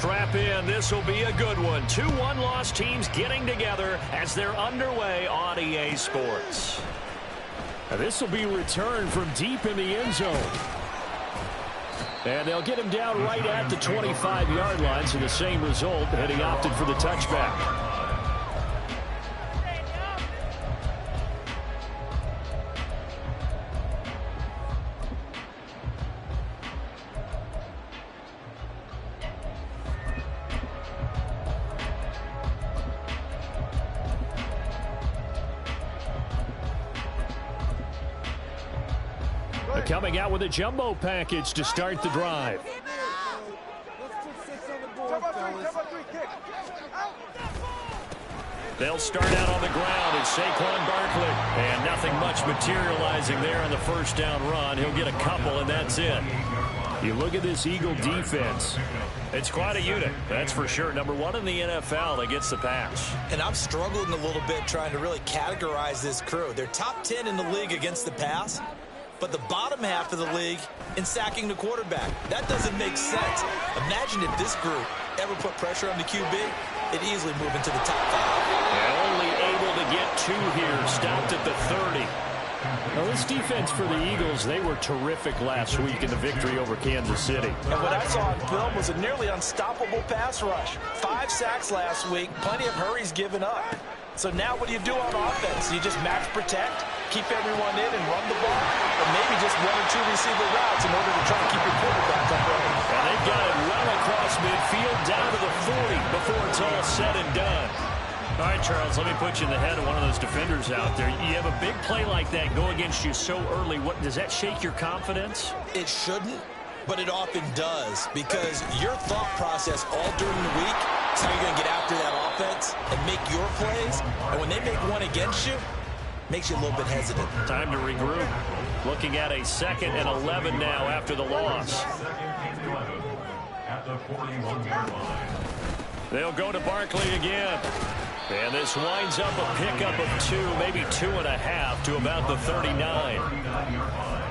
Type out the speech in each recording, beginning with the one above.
strap in. This will be a good one. 2 one-loss teams getting together as they're underway on EA Sports. This will be returned from deep in the end zone. And they'll get him down right at the 25-yard line, so the same result, and he opted for the touchback. Coming out with a jumbo package to start the drive. They'll start out on the ground as Saquon Barkley. And nothing much materializing there on the first down run. He'll get a couple, and that's it. You look at this Eagle defense. It's quite a unit, that's for sure. Number 1 in the NFL against the pass. And I'm struggling a little bit trying to really categorize this crew. They're top 10 in the league against the pass, but the bottom half of the league in sacking the quarterback. That doesn't make sense. Imagine if this group ever put pressure on the QB, it'd easily move into the top 5. And only able to get 2 here, stopped at the 30. Now, this defense for the Eagles, they were terrific last week in the victory over Kansas City. And what I saw on film was a nearly unstoppable pass rush. 5 sacks last week, plenty of hurries given up. So now what do you do on offense? You just max protect, keep everyone in and run the ball, or maybe just 1 or 2 receiver routes in order to try to keep your quarterback upright. And they've got it well across midfield down to the 40 before it's all said and done. All right, Charles, let me put you in the head of one of those defenders out there. You have a big play like that go against you so early. What does that shake your confidence? It shouldn't, but it often does, because your thought process all during the week is how you're going to get after that offense and make your plays. And when they make one against you, it makes you a little bit hesitant. Time to regroup. Looking at a 2nd and 11 now after the loss. They'll go to Barkley again. And this winds up a pickup of 2, maybe 2.5 to about the 39.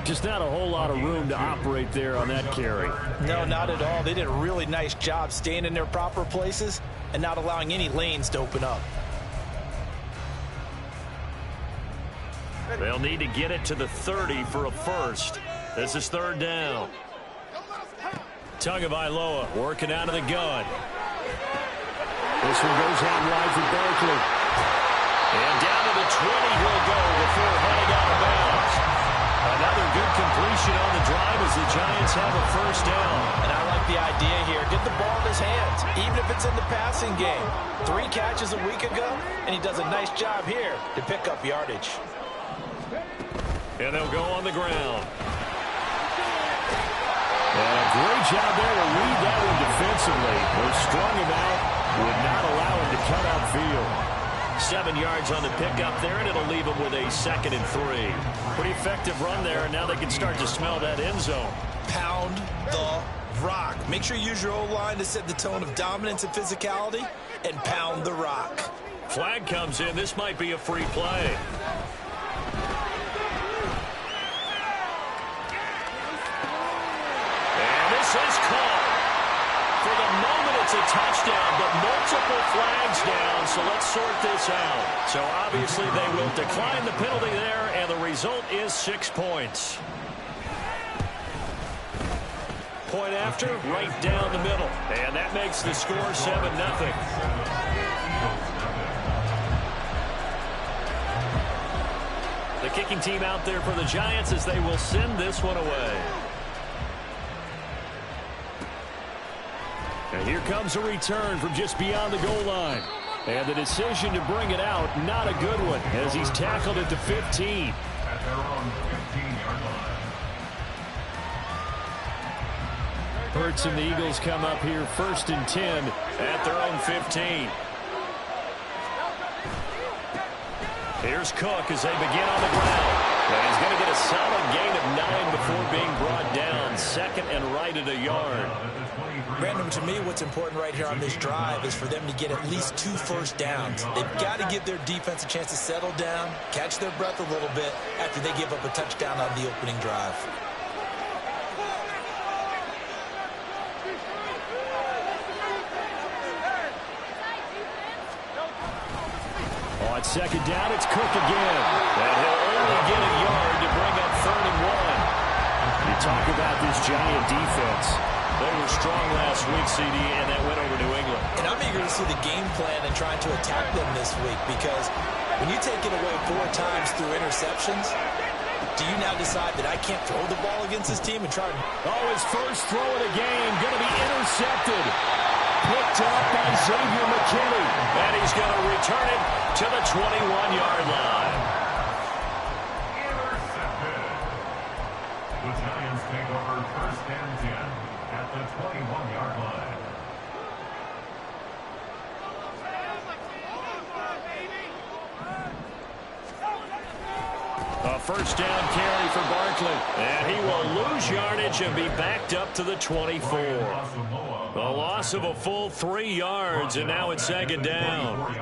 Just not a whole lot of room to operate there on that carry. No, not at all. They did a really nice job staying in their proper places and not allowing any lanes to open up. They'll need to get it to the 30 for a first. This is 3rd down. Tagovailoa working out of the gun. This one goes out wide for Barkley. And down to the 20 he'll go before heading out of bounds. Another good completion on the drive as the Giants have a first down. And I like the idea here. Get the ball in his hands, even if it's in the passing game. 3 catches a week ago, and he does a nice job here to pick up yardage. And they'll go on the ground. And a great job there to read that one defensively. They strung him out, would not allow him to cut outfield. 7 yards on the pickup there, and it'll leave him with a 2nd and 3. Pretty effective run there, and now they can start to smell that end zone. Pound the rock. Make sure you use your O-line to set the tone of dominance and physicality, and pound the rock. Flag comes in. This might be a free play. Is caught. For the moment, it's a touchdown, but multiple flags down, so let's sort this out. So obviously they will decline the penalty there, and the result is 6 points. Point after, right down the middle, and that makes the score 7-0. The kicking team out there for the Giants as they will send this one away. And here comes a return from just beyond the goal line. And the decision to bring it out, not a good one, as he's tackled at the 15. Hurts and the Eagles come up here 1st and 10 at their own 15. Here's Cook as they begin on the ground. And he's going to get a solid gain of 9 before being brought down. 2nd and right at a yard. Brandon, to me, what's important right here on this drive is for them to get at least 2 first downs. They've got to give their defense a chance to settle down, catch their breath a little bit after they give up a touchdown on the opening drive. on second down, it's Cook again. And he'll only get a yard to bring up 3rd and 1. You talk about this Giant defense. They were strong last week, CD, and that went over New England. And I'm eager to see the game plan and trying to attack them this week, because when you take it away 4 times through interceptions, do you now decide that I can't throw the ball against this team and try to... Oh, his first throw of the game going to be intercepted. Picked up by Xavier McKinney. And he's going to return it to the 21-yard line. Intercepted. The Giants take over 1st and 10 at the 21-yard line. A first down carry for Barkley. And he will lose yardage and be backed up to the 24. A loss of a full 3 yards, and now it's 2nd down.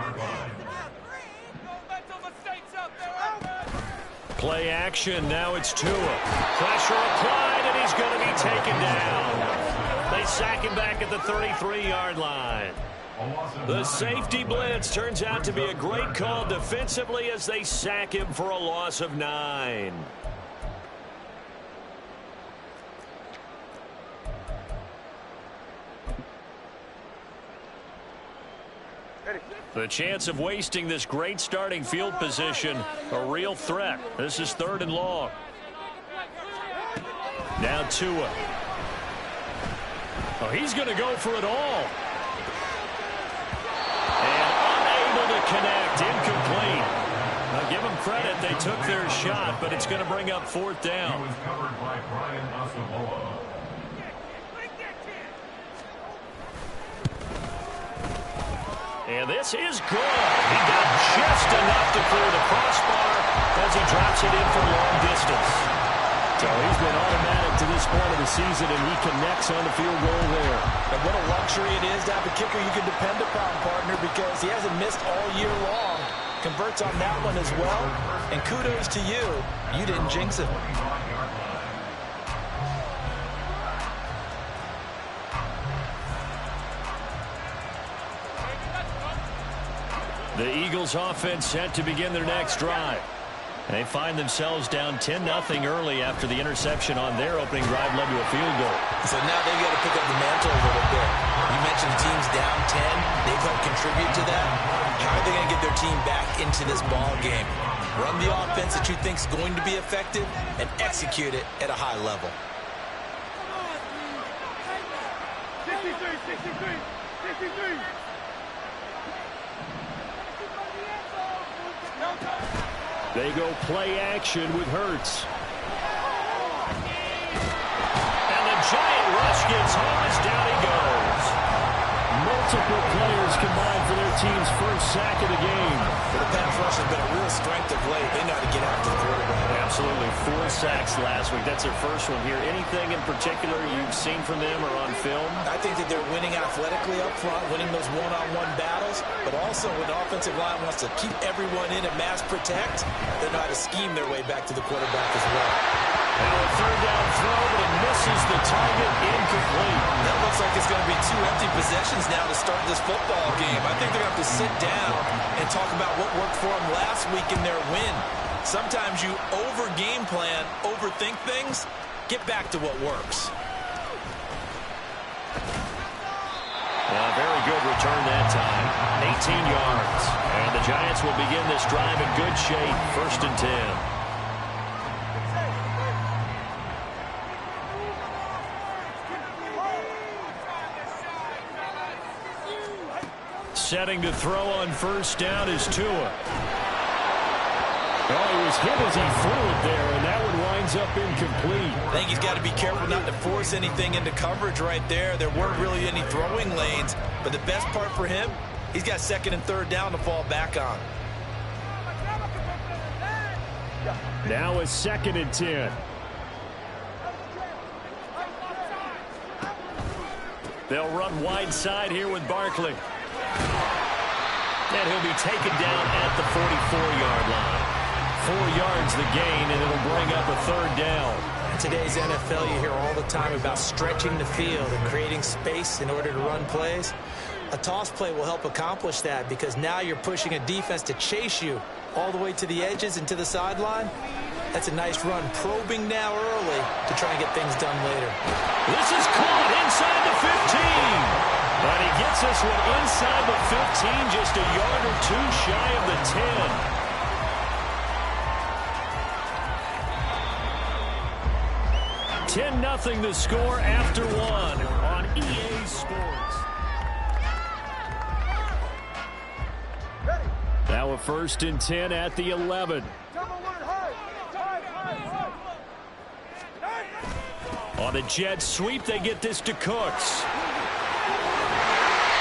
Play action, now it's Tua. Pressure applied, and he's going to be taken down. They sack him back at the 33-yard line. The safety blitz turns out to be a great call defensively as they sack him for a loss of 9. The chance of wasting this great starting field position, a real threat. This is 3rd and long. Now Tua. Oh, he's going to go for it all. And unable to connect, incomplete. Now give them credit, they took their shot, but it's going to bring up 4th down. He was covered by Brian Asamoah. And this is good. He got just enough to clear the crossbar as he drops it in from long distance. So he's been automatic to this point of the season, and he connects on the field goal there. And what a luxury it is to have a kicker you can depend upon, partner, because he hasn't missed all year long. Converts on that one as well. And kudos to you. You didn't jinx it. The Eagles offense set to begin their next drive. They find themselves down 10-0 early after the interception on their opening drive led to a field goal. So now they've got to pick up the mantle a little bit. You mentioned the team's down 10. They've helped contribute to that. How are they going to get their team back into this ball game? Run the offense that you think is going to be effective and execute it at a high level. 63. They go play action with Hurts. And the giant rush gets home as down he goes. Multiple players combined for their team's first sack of the game. The pass rush has been a real strength of late. They know how to get after the quarterback. Absolutely. 4 sacks last week. That's their first one here. Anything in particular you've seen from them or on film? I think that they're winning athletically up front, winning those one-on-one battles, but also when the offensive line wants to keep everyone in and mass protect, they know how to scheme their way back to the quarterback as well. Now a 3rd down throw, but it misses the target, incomplete. That looks like it's going to be 2 empty possessions now to start this football game. I think they're going to have to sit down and talk about what worked for them last week in their win. Sometimes you over-game plan, overthink things. Get back to what works. Very good return that time. 18 yards. And the Giants will begin this drive in good shape. 1st and 10. Setting to throw on 1st down is Tua. Oh, he was hit as he threw it there, and that one winds up incomplete. I think he's got to be careful not to force anything into coverage right there. There weren't really any throwing lanes, but the best part for him, he's got 2nd and 3rd down to fall back on. Now a 2nd and 10. They'll run wide side here with Barkley. And he'll be taken down at the 44-yard line. 4 yards the gain, and it'll bring up a 3rd down. In today's NFL, you hear all the time about stretching the field and creating space in order to run plays. A toss play will help accomplish that because now you're pushing a defense to chase you all the way to the edges and to the sideline. That's a nice run, probing now early to try and get things done later. This is caught inside the 15. But he gets this one inside the 15, just a yard or two shy of the 10. 10-0 the score after one on EA Sports. Now a 1st and 10 at the 11. On the jet sweep, they get this to Cooks.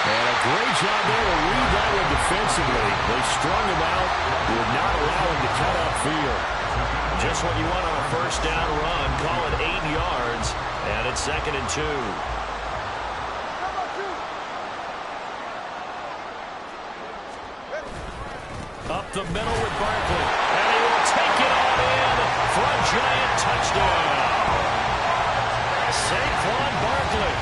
And a great job there to read that one defensively. They strung him out, would not allow him to cut upfield. Just what you want on a 1st down run. Call it 8 yards, and it's 2nd and 2. Up the middle with Barkley, and he will take it all in for a giant touchdown. Saquon Barkley,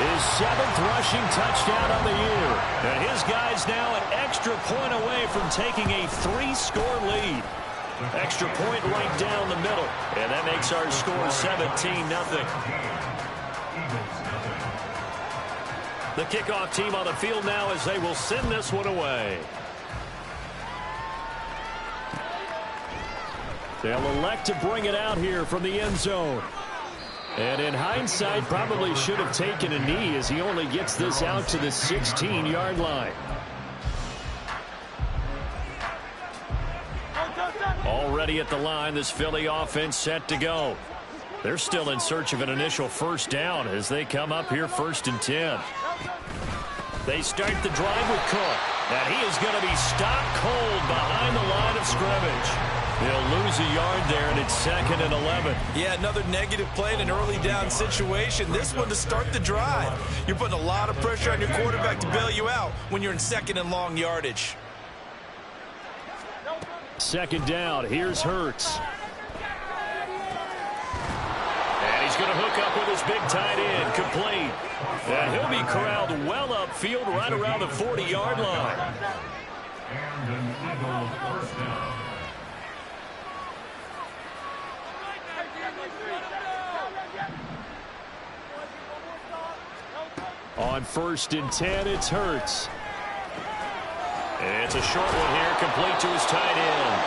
his 7th rushing touchdown of the year. And his guys now an extra point away from taking a 3-score lead. Extra point right down the middle. And that makes our score 17-0. The kickoff team on the field now as they will send this one away. They'll elect to bring it out here from the end zone. And in hindsight, probably should have taken a knee as he only gets this out to the 16-yard line. Already at the line, this Philly offense set to go. They're still in search of an initial 1st down as they come up here 1st and 10. They start the drive with Cook. And he is going to be stopped cold behind the line of scrimmage. They'll lose a yard there, and it's 2nd and 11. Yeah, another negative play in an early down situation. This one to start the drive. You're putting a lot of pressure on your quarterback to bail you out when you're in 2nd and long yardage. 2nd down. Here's Hurts. And he's going to hook up with his big tight end. Complete. And he'll be corralled well upfield right around the 40-yard line. And an Eagles 1st down. On 1st and 10, it's Hurts. It's a short one here, complete to his tight end.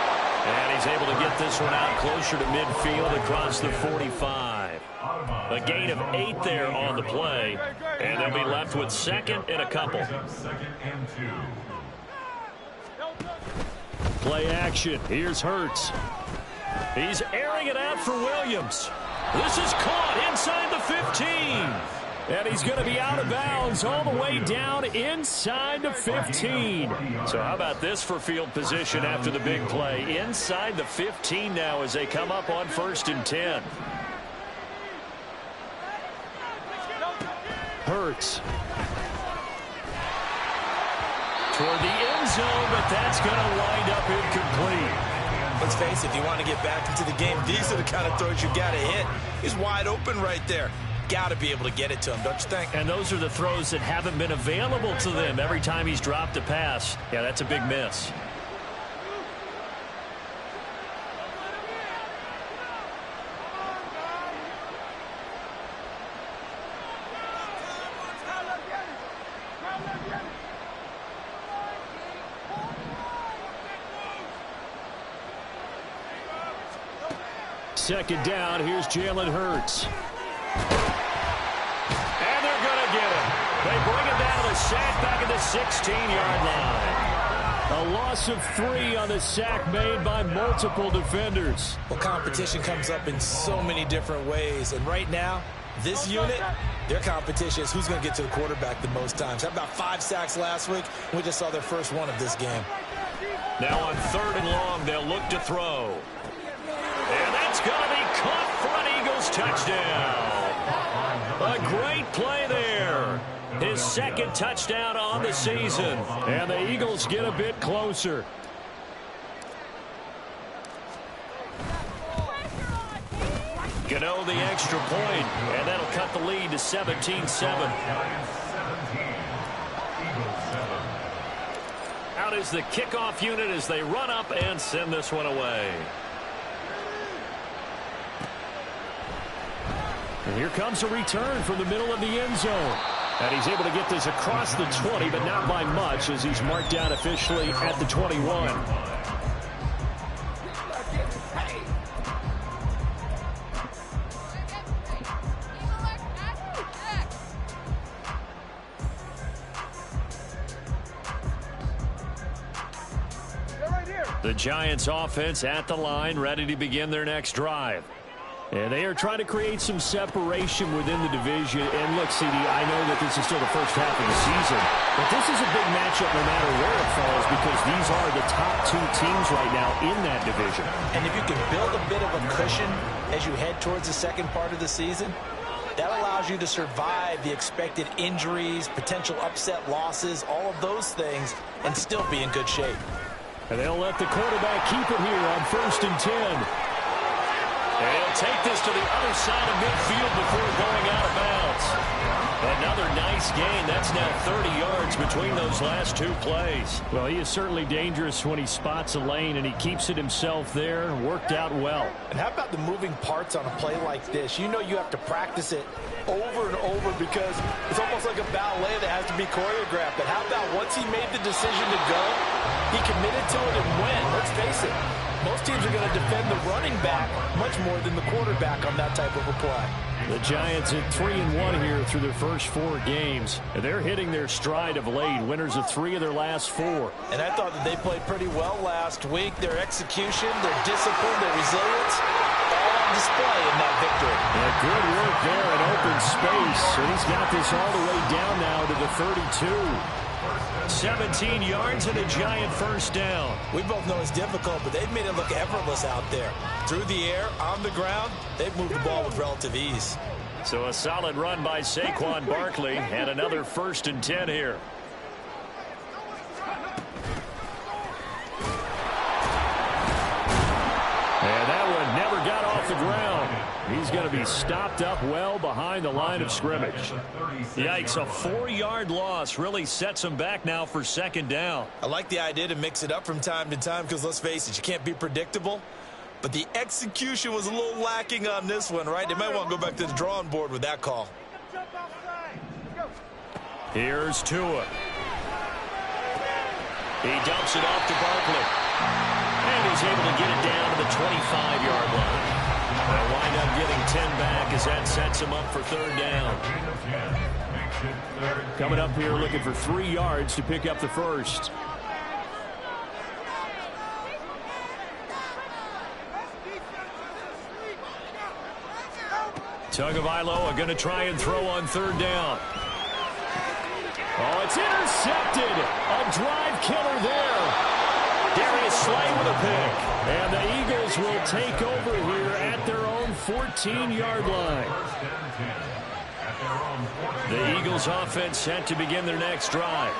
And he's able to get this one out closer to midfield across the 45. A gain of 8 there on the play. And they'll be left with 2nd and a couple. 2nd and 2. Play action. Here's Hurts. He's airing it out for Williams. This is caught inside the 15. And he's going to be out of bounds all the way down inside the 15. So how about this for field position after the big play? Inside the 15 now as they come up on 1st and 10. Hurts. Toward the end zone, but that's going to wind up incomplete. Let's face it, if you want to get back into the game, these are the kind of throws you got to hit. He's wide open right there. Got to be able to get it to him, don't you think? And those are the throws that haven't been available to them every time he's dropped a pass. Yeah, that's a big miss. Second down, here's Jalen Hurts. And they're going to get him. They bring him down to the sack back at the 16-yard line. A loss of 3 on the sack made by multiple defenders. Well, competition comes up in so many different ways. And right now, this unit, their competition is who's going to get to the quarterback the most times. How about 5 sacks last week? We just saw their first one of this game. Now on 3rd and long, they'll look to throw. And that's going to be caught for an Eagles touchdown. A great play there. His 2nd touchdown on the season. And the Eagles get a bit closer. Gano the extra point, and that'll cut the lead to 17-7. is the kickoff unit as they run up and send this one away. And here comes a return from the middle of the end zone. And he's able to get this across the 20, but not by much as he's marked down officially at the 21. The Giants offense at the line, ready to begin their next drive. And they are trying to create some separation within the division. And look, CD, I know that this is still the first half of the season, but this is a big matchup no matter where it falls because these are the top two teams right now in that division. And if you can build a bit of a cushion as you head towards the second part of the season, that allows you to survive the expected injuries, potential upset losses, all of those things, and still be in good shape. And they'll let the quarterback keep it here on 1st and 10. And he'll take this to the other side of midfield before going out of bounds. Another nice gain. That's now 30 yards between those last two plays. Well, he is certainly dangerous when he spots a lane, and he keeps it himself there. Worked out well. And how about the moving parts on a play like this? You know you have to practice it over and over because it's almost like a ballet that has to be choreographed. But how about once he made the decision to go, he committed to it and went. Let's face it. Most teams are going to defend the running back much more than the quarterback on that type of a play. The Giants at 3-1 here through their first 4 games. And they're hitting their stride of late. Winners of 3 of their last 4. And I thought that they played pretty well last week. Their execution, their discipline, their resilience, all on display in that victory. And good work there in open space. And he's got this all the way down now to the 32. 17 yards and a Giant first down. We both know it's difficult, but they've made it look effortless out there. Through the air, on the ground, they've moved the ball with relative ease. So a solid run by Saquon Barkley and another 1st and 10 here. And that one never got off the ground. He's going to be stopped up well behind the line of scrimmage. Yikes, a 4-yard loss really sets him back now for 2nd down. I like the idea to mix it up from time to time because, let's face it, you can't be predictable. But the execution was a little lacking on this one, right? They might want to go back to the drawing board with that call. Here's Tua. He dumps it off to Barkley. And he's able to get it down to the 25-yard line. They'll wind up getting 10 back as that sets him up for 3rd down. Coming up here looking for 3 yards to pick up the first. Tagovailoa going to try and throw on 3rd down. Oh, it's intercepted. A drive killer there. Darius Slay with a pick. And the Eagles will take over here at their own 14-yard line. The Eagles offense set to begin their next drive.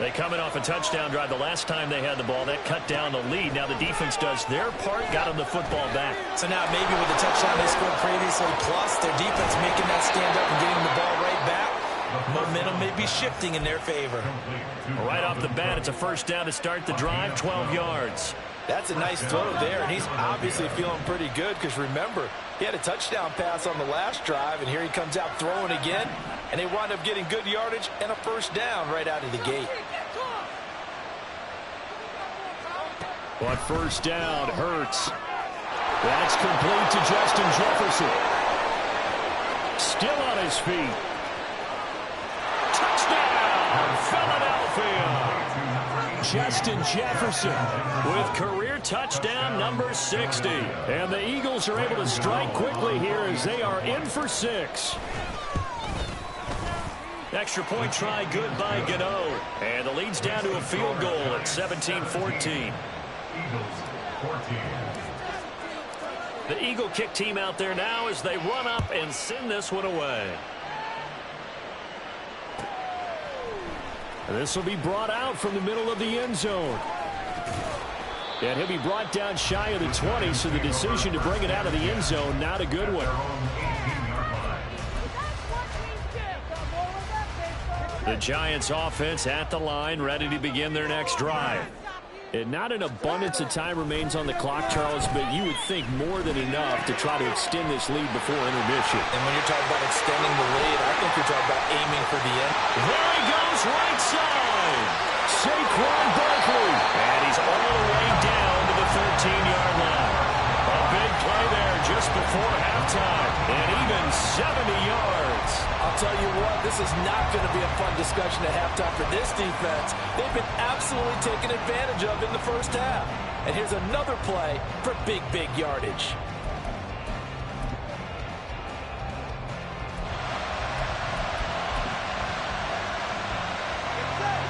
They come in off a touchdown drive. The last time they had the ball, that cut down the lead. Now the defense does their part, got them the football back. So now maybe with the touchdown they scored previously, plus their defense making that stand up and getting the ball right back, momentum may be shifting in their favor. Right off the bat, it's a 1st down to start the drive, 12 yards. That's a nice throw there, and he's obviously feeling pretty good because, remember, he had a touchdown pass on the last drive, and here he comes out throwing again, and they wind up getting good yardage and a 1st down right out of the gate. But 1st down hurts. That's complete to Justin Jefferson. Still on his feet. Touchdown, Philadelphia. Justin Jefferson with career touchdown number 60. And the Eagles are able to strike quickly here as they are in for 6. Extra point try good by Gano. And the lead's down to a field goal at 17-14. The Eagle kick team out there now as they run up and send this one away. This will be brought out from the middle of the end zone. And he'll be brought down shy of the 20, so the decision to bring it out of the end zone, not a good one. The The Giants offense at the line, ready to begin their next drive. And not an abundance of time remains on the clock, Charles, but you would think more than enough to try to extend this lead before intermission. And when you're talking about extending the lead, I think you're talking about aiming for the end. There he goes, right side. Saquon Barkley. And he's all the way down to the 13-yard line. A big play there just before halftime. And even 70 yards. I'll tell you what, this is not going to be a fun discussion at halftime for this defense. They've been absolutely taken advantage of in the first half. And here's another play for big, big yardage.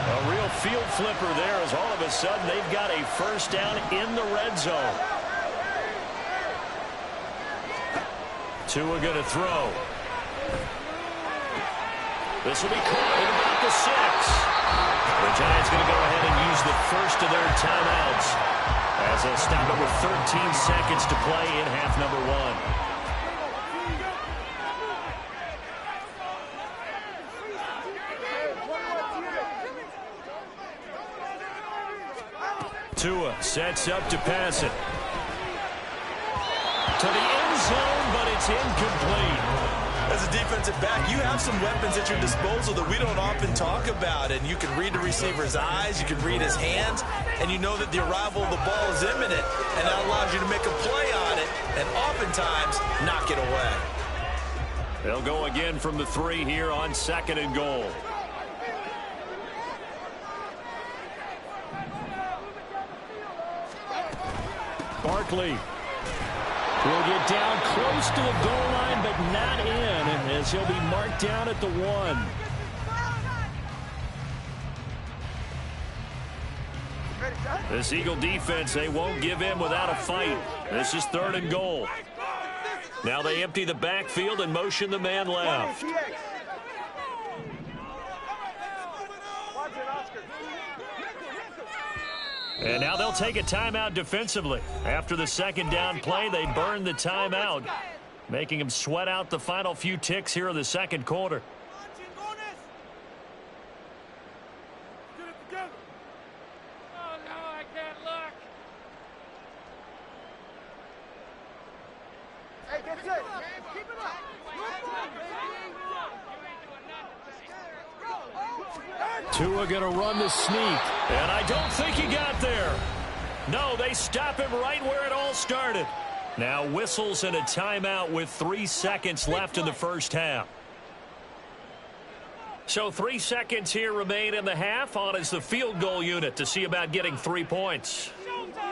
A real field flipper there as all of a sudden they've got a first down in the red zone. Tua going to throw. This will be caught at about the 6. The Giants going to go ahead and use the first of their timeouts as they'll stop it with 13 seconds to play in half number 1. Tua sets up to pass it. To the end zone, but it's incomplete. As a defensive back, you have some weapons at your disposal that we don't often talk about. And you can read the receiver's eyes, you can read his hands, and you know that the arrival of the ball is imminent. And that allows you to make a play on it and oftentimes knock it away. They'll go again from the 3 here on 2nd and goal. Barkley will get down close to the goal line, but not in, as he'll be marked down at the 1. This Eagle defense, they won't give in without a fight. This is 3rd and goal. Now they empty the backfield and motion the man left. And now they'll take a timeout defensively. After the 2nd down play, they burn the timeout, making them sweat out the final few ticks here in the 2nd quarter. Tua going to run the sneak, and I don't think he got there. No, they stop him right where it all started. Now whistles and a timeout with 3 seconds left in the first half. So 3 seconds here remain in the half. On is the field goal unit to see about getting 3 points.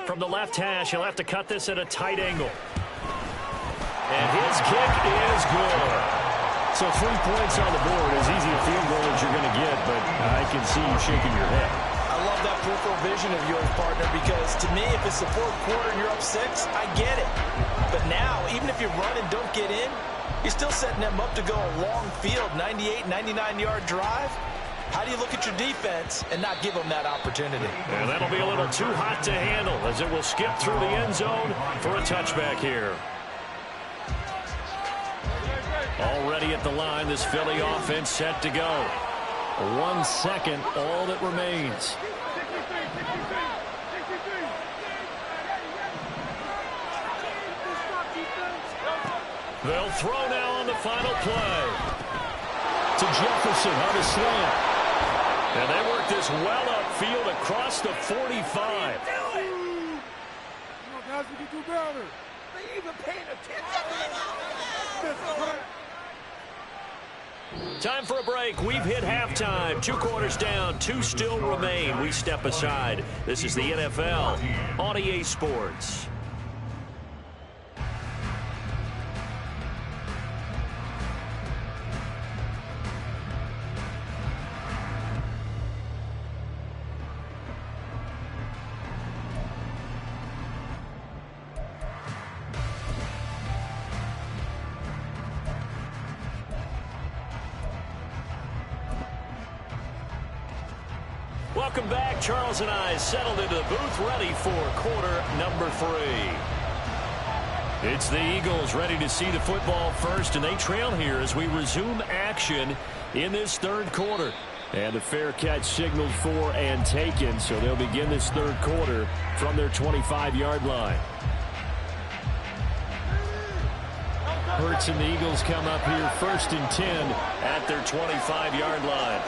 From the left hash, he'll have to cut this at a tight angle. And his kick is good. So 3 points on the board, as easy a field goal as you're going to get, but I can see you shaking your head. I love that peripheral vision of yours, partner, because to me, if it's the 4th quarter and you're up 6, I get it. But now, even if you run and don't get in, you're still setting them up to go a long field, 98, 99-yard drive. How do you look at your defense and not give them that opportunity? And that'll be a little too hot to handle, as it will skip through the end zone for a touchback here. Already at the line, this Philly offense set to go. 1 second, all that remains. They'll throw now on the final play. To Jefferson on the slant. And they work this well upfield across the 45. Guys, we can do better. They even paying attention. Time for a break. We've hit halftime. 2 quarters down. 2 still remain. We step aside. This is the NFL on EA Sports. Welcome back. Charles and I settled into the booth, ready for quarter number 3. It's the Eagles ready to see the football first, and they trail here as we resume action in this 3rd quarter. And the fair catch signaled for and taken, so they'll begin this third quarter from their 25-yard line. Hurts and the Eagles come up here 1st and 10 at their 25-yard line.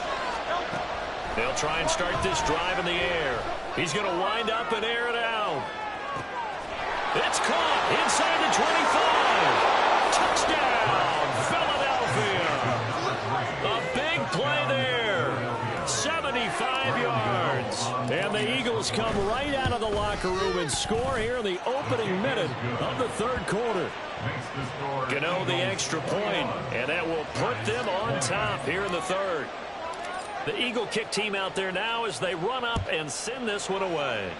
They'll try and start this drive in the air. He's going to wind up and air it out. It's caught inside the 25. Touchdown, Philadelphia. A big play there. 75 yards. And the Eagles come right out of the locker room and score here in the opening minute of the third quarter. Gano the extra point, and that will put them on top here in the third. The Eagle kick team out there now as they run up and send this one away.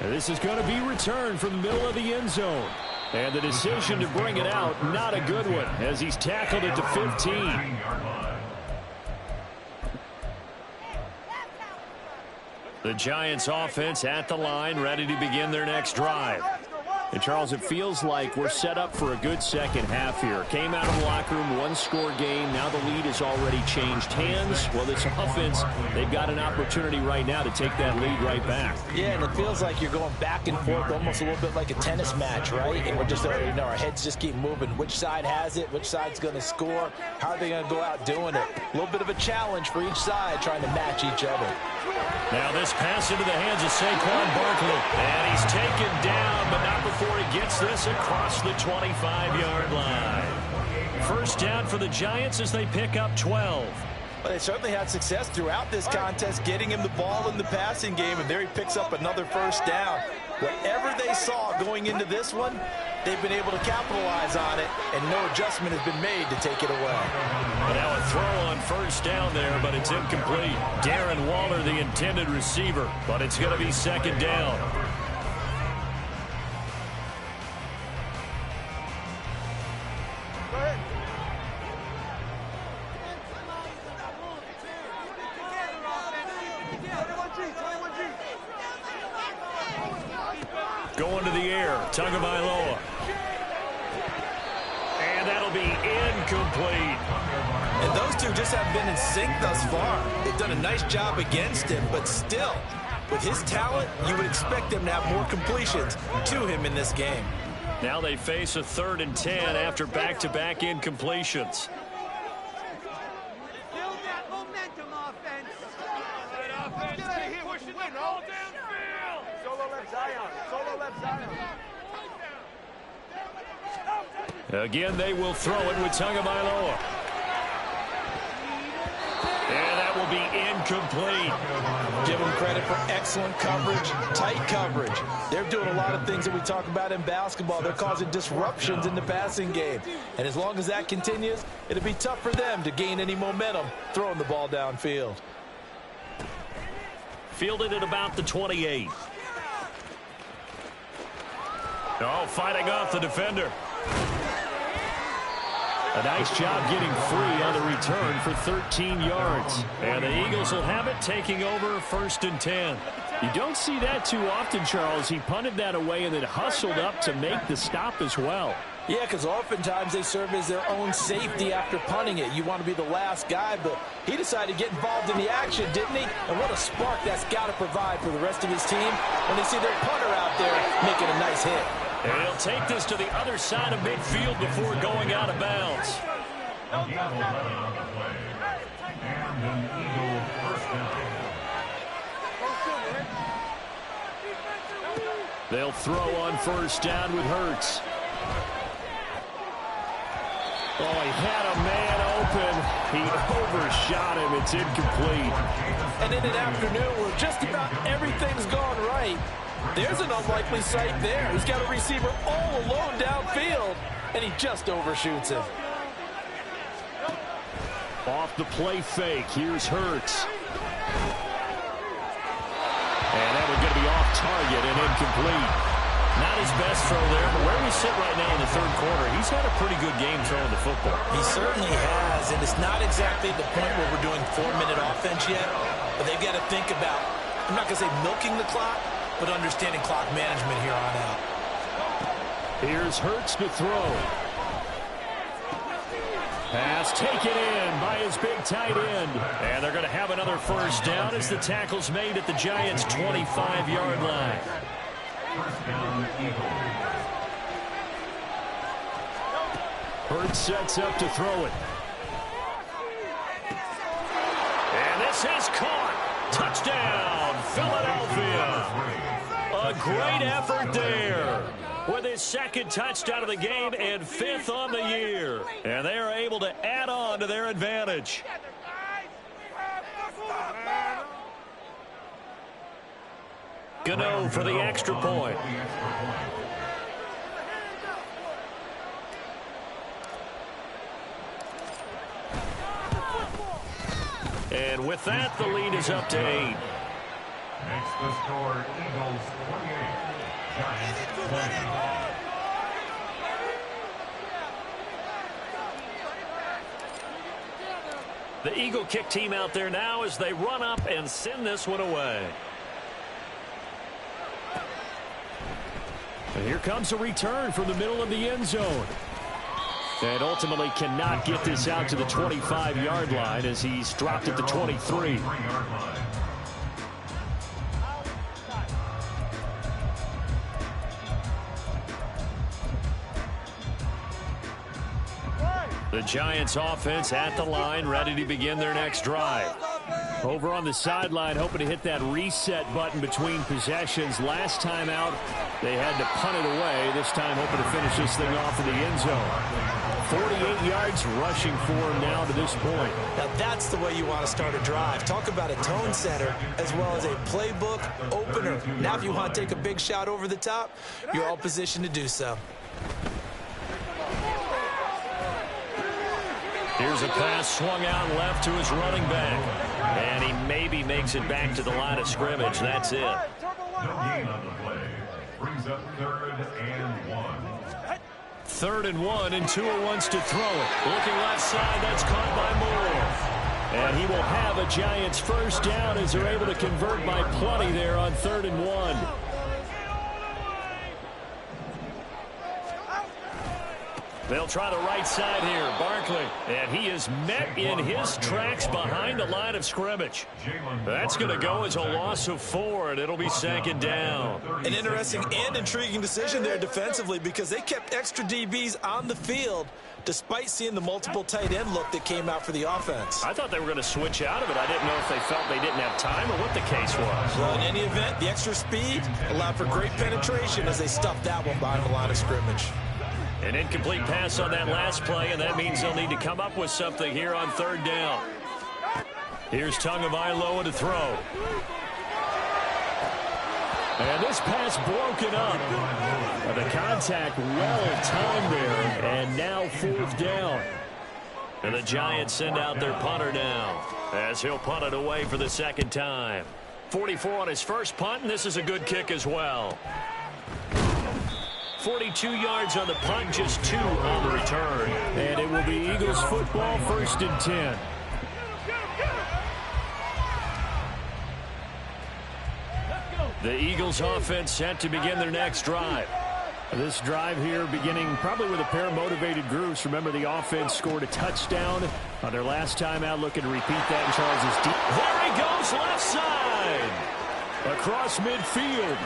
And this is going to be returned from the middle of the end zone. And the decision to bring it out, not a good one, as he's tackled it to 15. The Giants offense at the line, ready to begin their next drive. And, Charles, it feels like we're set up for a good second half here. Came out of the locker room, one-score game. Now the lead has already changed hands. Well, this offense, they've got an opportunity right now to take that lead right back. Yeah, and it feels like you're going back and forth, almost a little bit like a tennis match, right? And we're just, our heads just keep moving. Which side has it? Which side's going to score? How are they going to go out doing it? A little bit of a challenge for each side, trying to match each other. Now this pass into the hands of Saquon Barkley. And he's taken down, but not before he gets this across the 25-yard line. First down for the Giants as they pick up 12. Well, they certainly had success throughout this contest, getting him the ball in the passing game, and there he picks up another first down. Whatever they saw going into this one, they've been able to capitalize on it, and no adjustment has been made to take it away. Now a throw on first down there, but it's incomplete. Darren Waller, the intended receiver, but it's going to be second down. Going to the air, Tagovailoa. And that'll be incomplete. And those two just haven't been in sync thus far. They've done a nice job against him, but still, with his talent, you would expect them to have more completions to him in this game. Now they face a 3rd and 10 after back-to-back incompletions. Build that momentum offense. Get out of here. Push it all downfield. Solo left Zion. Solo left Zion. Again, they will throw it with Tagovailoa. And that will be incomplete. Give them credit for excellent coverage, tight coverage. They're doing a lot of things that we talk about in basketball. They're causing disruptions in the passing game. And as long as that continues, it'll be tough for them to gain any momentum throwing the ball downfield. Fielded at about the 28. Oh, fighting off the defender. A nice job getting free on the return for 13 yards. And the Eagles will have it, taking over 1st and 10. You don't see that too often, Charles. He punted that away and then hustled up to make the stop as well. Yeah, because oftentimes they serve as their own safety after punting it. You want to be the last guy, but he decided to get involved in the action, didn't he? And what a spark that's got to provide for the rest of his team when they see their punter out there making a nice hit. And he'll take this to the other side of midfield before going out of bounds. Eagle 11 on the play. And an Eagle 1st and 10. They'll throw on first down with Hurts. Oh, he had a man open. He overshot him. It's incomplete. And in an afternoon where just about everything's gone right, there's an unlikely sight there. He's got a receiver all alone downfield, and he just overshoots him. Off the play fake. Here's Hurts. And that one's going to be off target and incomplete. Not his best throw there, but where we sit right now in the third quarter, he's had a pretty good game throwing the football. He certainly has, and it's not exactly the point where we're doing 4-minute offense yet, but they've got to think about, I'm not going to say milking the clock, but understanding clock management here on out. Here's Hurts to throw. Pass taken in by his big tight end. And they're going to have another first down as the tackle's made at the Giants' 25-yard line. First down, Eagles. Hurts sets up to throw it. And this is caught. Touchdown, Philadelphia. A great effort there with his second touchdown of the game and 5th on the year. And they are able to add on to their advantage. Gano for the extra point. And with that, the lead is up to 8. Makes the score Eagles 28, Giants 20. The Eagle kick team out there now as they run up and send this one away. And here comes a return from the middle of the end zone. And ultimately cannot get this out to the 25-yard line as he's dropped at the 23. The Giants offense at the line, ready to begin their next drive. Over on the sideline, hoping to hit that reset button between possessions. Last time out, they had to punt it away. This time, hoping to finish this thing off in the end zone. 48 yards rushing for him now to this point. Now that's the way you want to start a drive. Talk about a tone setter as well as a playbook opener. Now if you want to take a big shot over the top, you're all positioned to do so. Here's a pass swung out left to his running back. And he maybe makes it back to the line of scrimmage. That's it. No gain on the play. Brings up 3rd and 1. 3rd and 1, and Tua wants to throw it. Looking left side, that's caught by Moore. And he will have a Giants first down as they're able to convert by plenty there on 3rd and 1. They'll try the right side here. Barkley. And he is met in his tracks behind the line of scrimmage. That's going to go as a loss of 4, and it'll be 2nd down. An interesting and intriguing decision there defensively because they kept extra DBs on the field despite seeing the multiple tight end look that came out for the offense. I thought they were going to switch out of it. I didn't know if they felt they didn't have time or what the case was. Well, in any event, the extra speed allowed for great penetration as they stuffed that one behind the line of scrimmage. An incomplete pass on that last play, and that means they'll need to come up with something here on 3rd down. Here's Tagovailoa to throw. And this pass broken up. The contact well timed there, and now 4th down. And the Giants send out their punter now as he'll punt it away for the 2nd time. 44 on his first punt, and this is a good kick as well. 42 yards on the punt, just 2 on the return. And it will be Eagles football, 1st and 10. The Eagles offense set to begin their next drive. This drive here beginning probably with a pair of motivated groups. Remember, the offense scored a touchdown on their last time out. Looking to repeat that in Charles' deep. There he goes, left side. Across midfield.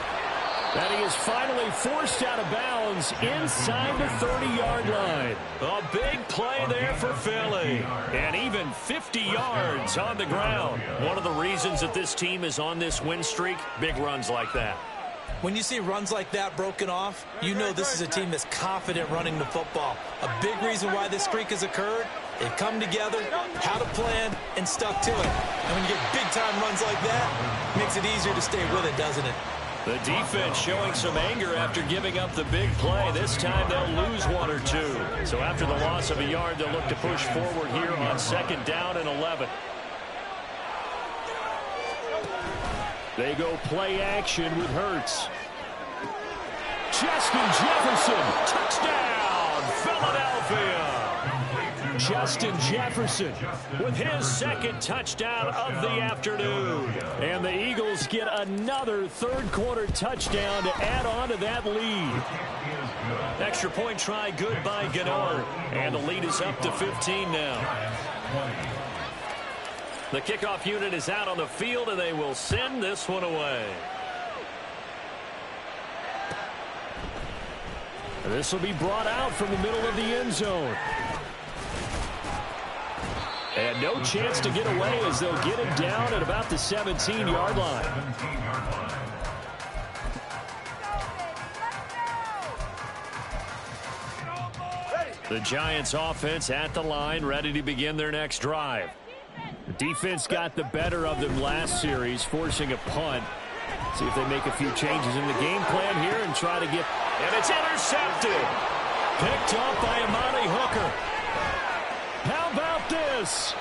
And he is finally forced out of bounds inside the 30-yard line. A big play there for Philly. And even 50 yards on the ground. One of the reasons that this team is on this win streak, big runs like that. When you see runs like that broken off, you know this is a team that's confident running the football. A big reason why this streak has occurred, they've come together, had a plan, and stuck to it. And when you get big-time runs like that, it makes it easier to stay with it, doesn't it? The defense showing some anger after giving up the big play. This time they'll lose 1 or 2. So after the loss of a yard, they'll look to push forward here on 2nd down and 11. They go play action with Hurts. Justin Jefferson, touchdown, Philadelphia. Justin Jefferson with his 2nd touchdown of the afternoon. And the Eagles get another 3rd quarter touchdown to add on to that lead. Extra point try good by Gennard. And the lead is up to 15 now. The kickoff unit is out on the field, and they will send this one away. This will be brought out from the middle of the end zone. And no chance to get away as they'll get him down at about the 17-yard line. The Giants offense at the line, ready to begin their next drive. The defense got the better of them last series, forcing a punt. See if they make a few changes in the game plan here and try to get... And it's intercepted. Picked up by Amani Hooker. How about this?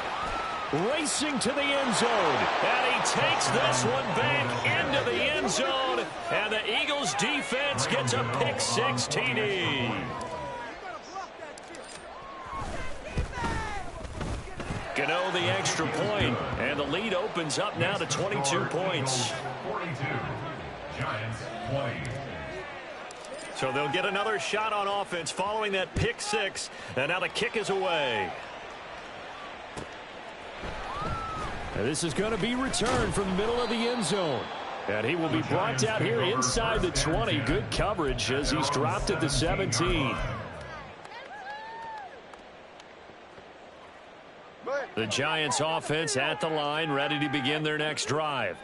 Racing to the end zone. And he takes this one back into the end zone. And the Eagles defense gets a pick-six TD. Gano the extra point, and the lead opens up now to 22 points. 42. Giants 20. So they'll get another shot on offense following that pick six, and now the kick is away. And this is going to be returned from the middle of the end zone. And he will be brought down here inside the 20. Good coverage as he's dropped at the 17. The Giants offense at the line, ready to begin their next drive.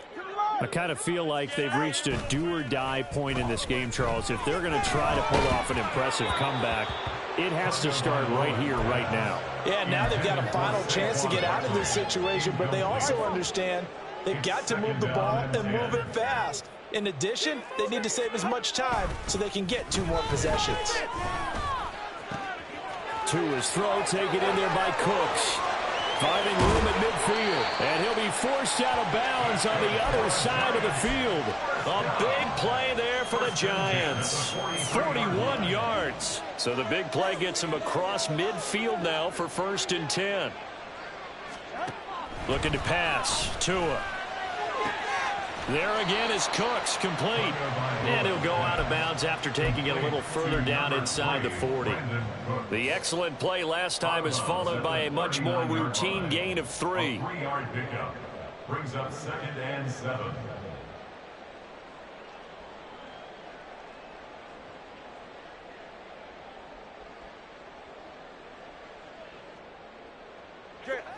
I kind of feel like they've reached a do-or-die point in this game, Charles. If they're going to try to pull off an impressive comeback, it has to start right here, right now. Yeah, now they've got a final chance to get out of this situation, but they also understand they've got to move the ball and move it fast. In addition, they need to save as much time so they can get 2 more possessions. To his throw, taken in there by Cooks. Finding room at midfield. And he'll be forced out of bounds on the other side of the field. A big play there for the Giants. 41 yards. So the big play gets him across midfield now for 1st and 10. Looking to pass. Tua. There again is Cooks, complete. And he'll go out of bounds after taking it a little further down inside the 40. The excellent play last time is followed by a much more routine gain of 3. 3-yard pickup brings up 2nd and 7.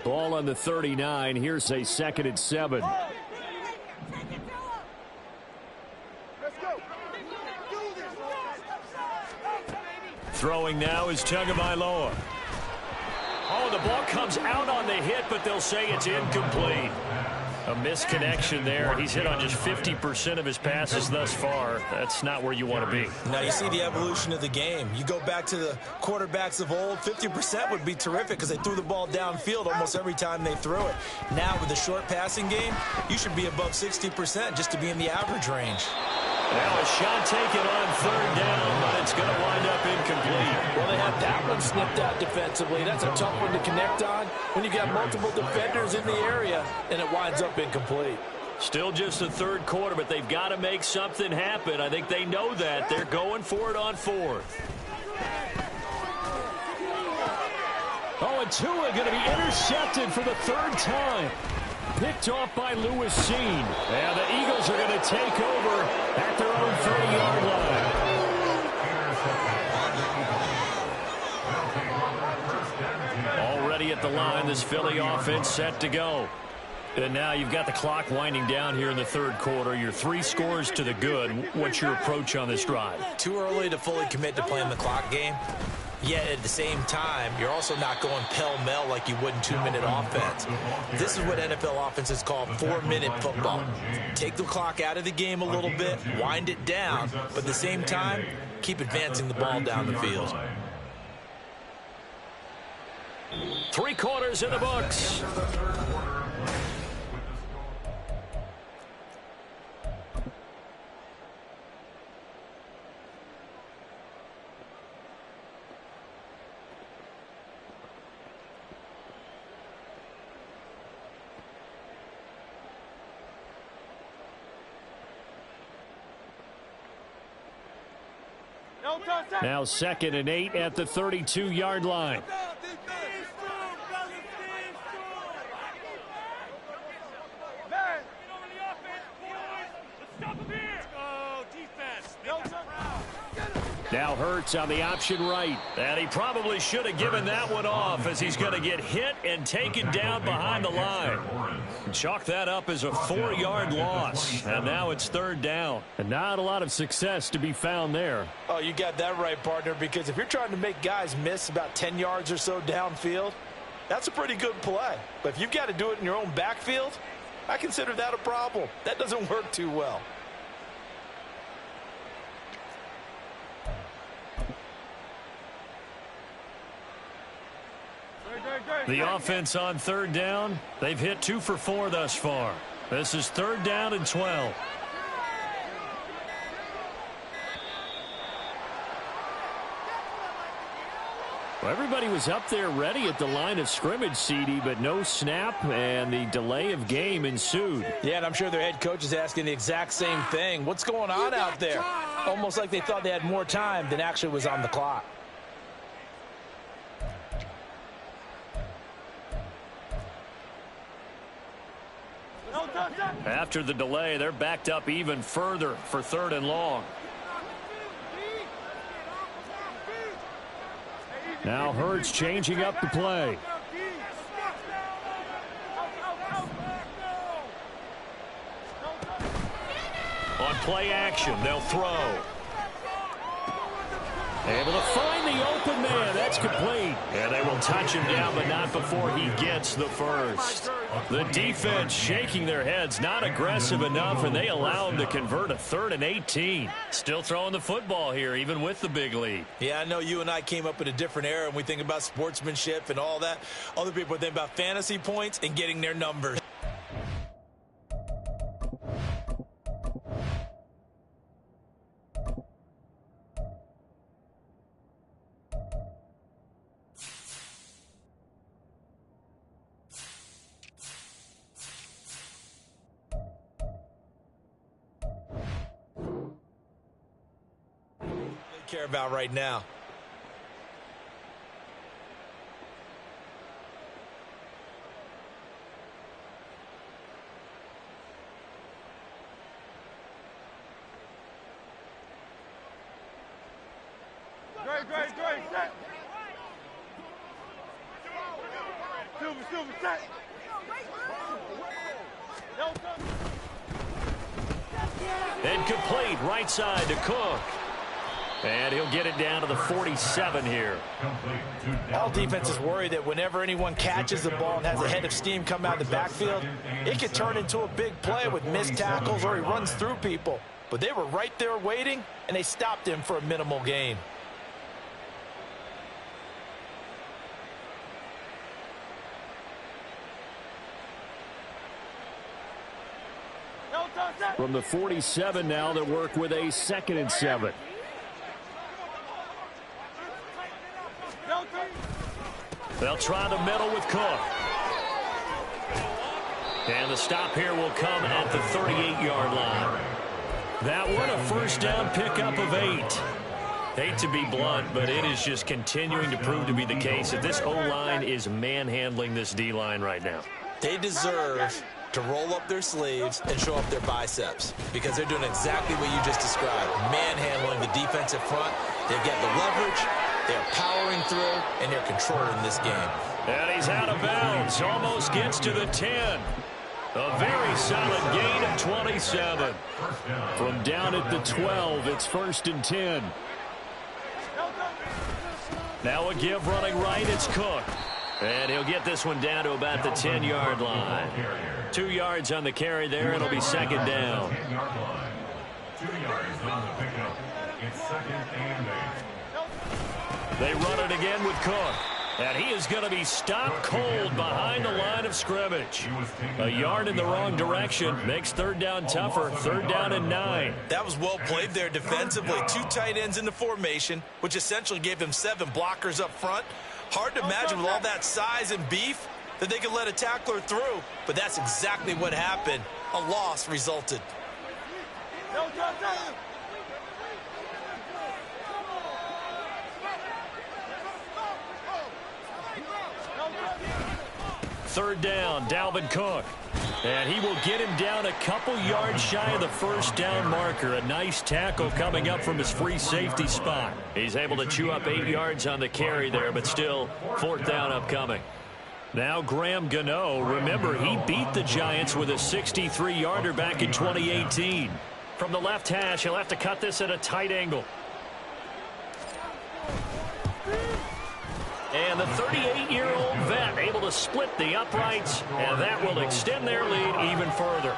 Ball on the 39. Here's a 2nd and 7. Throwing now is Tagovailoa. Oh, the ball comes out on the hit, but they'll say it's incomplete. A misconnection there. He's hit on just 50% of his passes thus far. That's not where you want to be. Now you see the evolution of the game. You go back to the quarterbacks of old, 50% would be terrific because they threw the ball downfield almost every time they threw it. Now with the short passing game, you should be above 60% just to be in the average range. Now a shot taken on 3rd down, but it's going to wind up incomplete. Well, they had that one snipped out defensively. That's a tough one to connect on when you got multiple defenders in the area, and it winds up incomplete. Still just the 3rd quarter, but they've got to make something happen. I think they know that. They're going for it on 4th. Oh, and Tua going to be intercepted for the 3rd time. Picked off by Lewis Cine. And the Eagles are going to take over at their own 30-yard line. Already at the line, this Philly offense set to go. And now you've got the clock winding down here in the 3rd quarter. You're 3 scores to the good. What's your approach on this drive? Too early to fully commit to playing the clock game. Yet at the same time, you're also not going pell-mell like you would in 2-minute offense. This is what NFL offenses call 4-minute football. Take the clock out of the game a little bit, wind it down, but at the same time, keep advancing the ball down the field. 3 quarters in the books. No Now 2nd and 8 at the 32-yard line. Now Hurts on the option right. And he probably should have given that one off, as he's going to get hit and taken down behind the line. Chalk that up as a 4-yard loss. And now it's 3rd down. And not a lot of success to be found there. Oh, you got that right, partner, because if you're trying to make guys miss about 10 yards or so downfield, that's a pretty good play. But if you've got to do it in your own backfield, I consider that a problem. That doesn't work too well. The offense on 3rd down, they've hit 2 for 4 thus far. This is 3rd down and 12. Well, everybody was up there ready at the line of scrimmage, CD, but no snap, and the delay of game ensued. Yeah, and I'm sure their head coach is asking the exact same thing. What's going on out there? Almost like they thought they had more time than actually was on the clock. After the delay, they're backed up even further for 3rd and long. Now Hurts changing up the play. On play action, they'll throw. Able to find the open man. That's complete. And they will touch him down, but not before he gets the first. The defense shaking their heads, not aggressive enough, and they allow him to convert a 3rd and 18. Still throwing the football here, even with the big lead. Yeah, I know you and I came up in a different era, and we think about sportsmanship and all that. Other people think about fantasy points and getting their numbers. Care about right now. Great, set. Silver, set. Incomplete, right side to Cook. And he'll get it down to the 47 here. All defenses worry that whenever anyone catches the ball and has a head of steam come out of the backfield, it could turn into a big play with missed tackles or he runs through people. But they were right there waiting, and they stopped him for a minimal gain. From the 47 now, they work with a 2nd and 7. They'll try the middle with Cook. And the stop here will come at the 38-yard line. That one, a 1st down pickup of 8. Hate to be blunt, but it is just continuing to prove to be the case that this O-line is manhandling this D-line right now. They deserve to roll up their sleeves and show up their biceps, because they're doing exactly what you just described, manhandling the defensive front. They've got the leverage, they're powering through, and they're controlling this game. And he's out of bounds, almost gets to the 10. A very solid gain of 27. From down at the 12, it's 1st and 10. Now a give running right, it's Cook. And he'll get this one down to about the 10-yard line. 2 yards on the carry there. It'll be 2nd down. 2 yards on the pickup. It's 2nd and 8. They run it again with Cook. And he is going to be stopped cold behind the line of scrimmage. A yard in the wrong direction makes 3rd down tougher. 3rd down and 9. That was well played there defensively. 2 tight ends in the formation, which essentially gave them 7 blockers up front. Hard to imagine with all that size and beef that they could let a tackler through, but that's exactly what happened. A loss resulted. Third down, Dalvin Cook. And he will get him down a couple yards shy of the first down marker. A nice tackle coming up from his free safety spot. He's able to chew up 8 yards on the carry there, but still fourth down upcoming. Now Graham Gano. Remember, he beat the Giants with a 63-yarder back in 2018. From the left hash, he'll have to cut this at a tight angle. And the 38-year-old vet able to split the uprights, and that will extend their lead even further.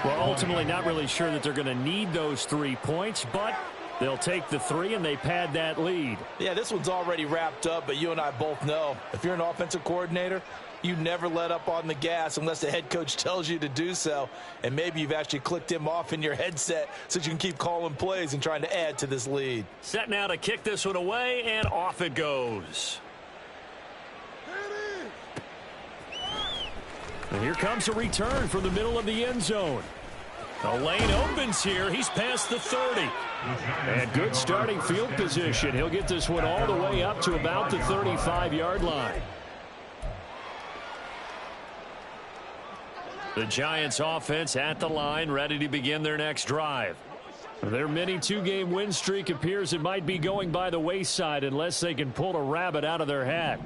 Well, ultimately not really sure that they're going to need those 3 points, but they'll take the 3 and they pad that lead. Yeah, this one's already wrapped up, but you and I both know if you're an offensive coordinator, you never let up on the gas unless the head coach tells you to do so. And maybe you've actually clicked him off in your headset so you can keep calling plays and trying to add to this lead. Set now to kick this one away, and off it goes. And here comes a return from the middle of the end zone. The lane opens here. He's past the 30. And good starting field position. He'll get this one all the way up to about the 35-yard line. The Giants offense at the line, ready to begin their next drive. Their mini 2-game win streak appears it might be going by the wayside unless they can pull a rabbit out of their hat.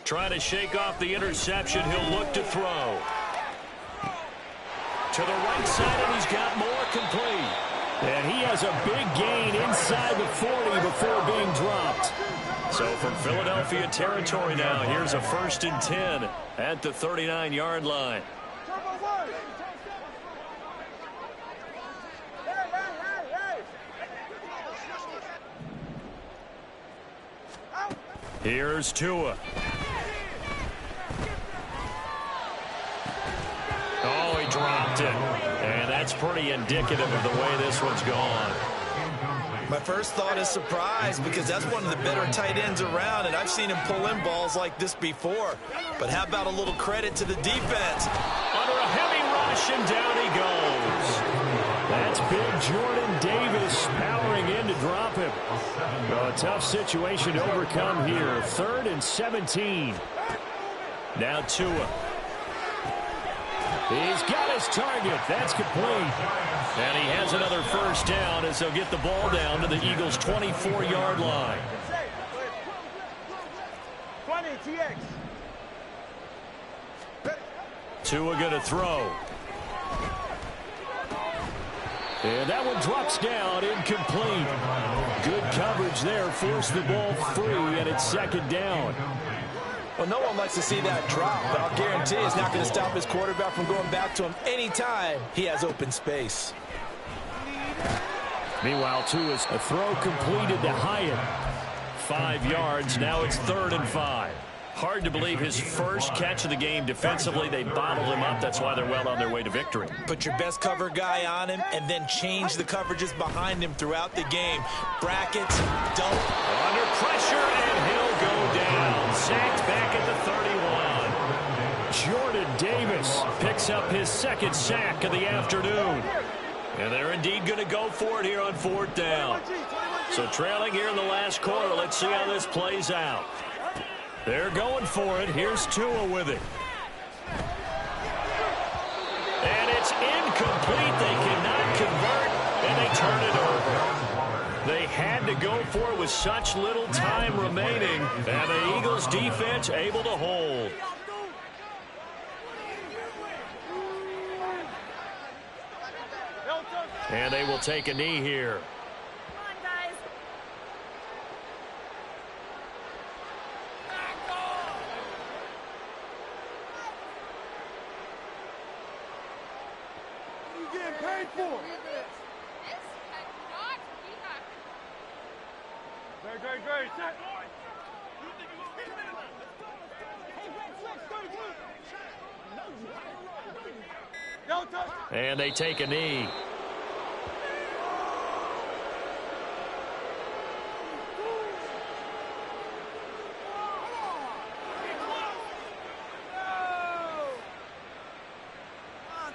Trying to shake off the interception. He'll look to throw. To the right side, and he's got more complete. And he has a big gain inside the 40 before being dropped. So from Philadelphia territory now, here's a 1st and 10 at the 39-yard line. Here's Tua. Oh, he dropped it. And that's pretty indicative of the way this one's gone. My first thought is surprise because that's one of the better tight ends around, and I've seen him pull in balls like this before. But how about a little credit to the defense? Under a heavy rush, and down he goes. That's big Jordan Davis powering in to drop him. Well, a tough situation to overcome here. 3rd and 17. Now Tua. He's got his target. That's complete. And he has another first down as they'll get the ball down to the Eagles' 24-yard line. 20, TX. Tua going to throw. And that one drops down, incomplete. Good coverage there, forced the ball free, and it's 2nd down. Well, no one likes to see that drop, but I'll guarantee it's not going to stop his quarterback from going back to him anytime he has open space. Meanwhile, Tua's a throw completed to Hyatt. 5 yards, now it's 3rd and 5. Hard to believe his first catch of the game defensively. They bottled him up. That's why they're well on their way to victory. Put your best cover guy on him and then change the coverages behind him throughout the game. Brackets, don't. Under pressure, and he'll go down. Sacked back at the 31. Jordan Davis picks up his 2nd sack of the afternoon. And they're indeed going to go for it here on 4th down. So trailing here in the last quarter. Let's see how this plays out. They're going for it. Here's Tua with it. And it's incomplete. They cannot convert, and they turn it over. They had to go for it with such little time remaining, and the Eagles defense able to hold. And they will take a knee here. And they take a knee.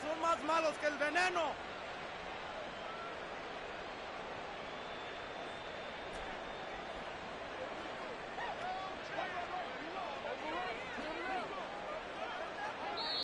Son más malos que el veneno.